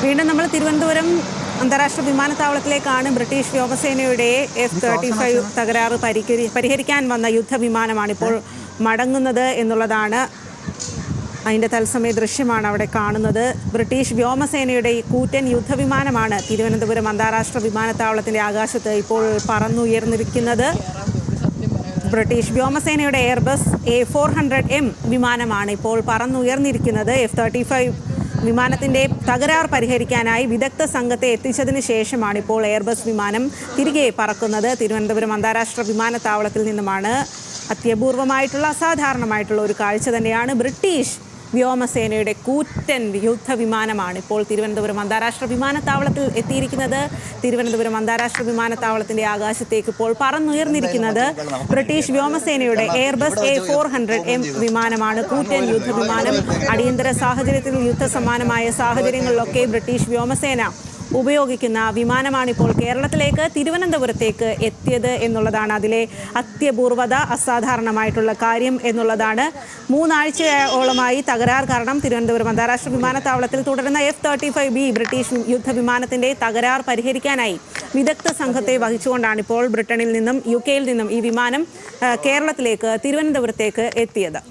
വീണ്ടും നമ്മൾ തിരുവനന്തപുരം അന്താരാഷ്ട്ര വിമാനത്താവളത്തിലേക്കാണ്. ബ്രിട്ടീഷ് വ്യോമസേനയുടെ F-35 തകരാറ് പരിഹരിക്കാൻ വന്ന യുദ്ധവിമാനമാണ് ഇപ്പോൾ മടങ്ങുന്നത് എന്നുള്ളതാണ് അതിൻ്റെ തത്സമയ ദൃശ്യമാണ് അവിടെ കാണുന്നത്. ബ്രിട്ടീഷ് വ്യോമസേനയുടെ ഈ കൂറ്റൻ യുദ്ധവിമാനമാണ് തിരുവനന്തപുരം അന്താരാഷ്ട്ര വിമാനത്താവളത്തിൻ്റെ ആകാശത്ത് ഇപ്പോൾ പറന്നുയർന്നിരിക്കുന്നത്. ബ്രിട്ടീഷ് വ്യോമസേനയുടെ എയർബസ് A400M വിമാനമാണ് ഇപ്പോൾ പറന്നുയർന്നിരിക്കുന്നത്. F-35 വിമാനത്തിൻ്റെ തകരാർ പരിഹരിക്കാനായി വിദഗ്ധ സംഘത്തെ എത്തിച്ചതിന് ശേഷമാണ് ഇപ്പോൾ എയർബസ് വിമാനം തിരികെ പറക്കുന്നത്. തിരുവനന്തപുരം അന്താരാഷ്ട്ര വിമാനത്താവളത്തിൽ നിന്നുമാണ്. അത്യപൂർവമായിട്ടുള്ള അസാധാരണമായിട്ടുള്ള ഒരു കാഴ്ച തന്നെയാണ്. ബ്രിട്ടീഷ് വ്യോമസേനയുടെ കൂറ്റൻ യുദ്ധവിമാനമാണ് ഇപ്പോൾ തിരുവനന്തപുരം അന്താരാഷ്ട്ര വിമാനത്താവളത്തിൽ എത്തിയിരിക്കുന്നത്. തിരുവനന്തപുരം അന്താരാഷ്ട്ര വിമാനത്താവളത്തിന്റെ ആകാശത്തേക്ക് ഇപ്പോൾ പറന്നുയർന്നിരിക്കുന്നത് ബ്രിട്ടീഷ് വ്യോമസേനയുടെ എയർബസ് A400M വിമാനമാണ്. കൂറ്റൻ യുദ്ധവിമാനം. അടിയന്തര സാഹചര്യത്തിൽ യുദ്ധസമാനമായ സാഹചര്യങ്ങളിലൊക്കെ ബ്രിട്ടീഷ് വ്യോമസേന ഉപയോഗിക്കുന്ന വിമാനമാണിപ്പോൾ കേരളത്തിലേക്ക് തിരുവനന്തപുരത്തേക്ക് എത്തിയത് എന്നുള്ളതാണ് അതിലെ അത്യപൂർവത, അസാധാരണമായിട്ടുള്ള കാര്യം എന്നുള്ളതാണ്. 3 ആഴ്ചയോളമായി തകരാർ കാരണം തിരുവനന്തപുരം അന്താരാഷ്ട്ര വിമാനത്താവളത്തിൽ തുടരുന്ന F-35B ബ്രിട്ടീഷ് യുദ്ധവിമാനത്തിൻ്റെ തകരാർ പരിഹരിക്കാനായി വിദഗ്ധ സംഘത്തെ വഹിച്ചുകൊണ്ടാണ് ഇപ്പോൾ ബ്രിട്ടനിൽ നിന്നും UK-യിൽ നിന്നും ഈ വിമാനം കേരളത്തിലേക്ക് തിരുവനന്തപുരത്തേക്ക് എത്തിയത്.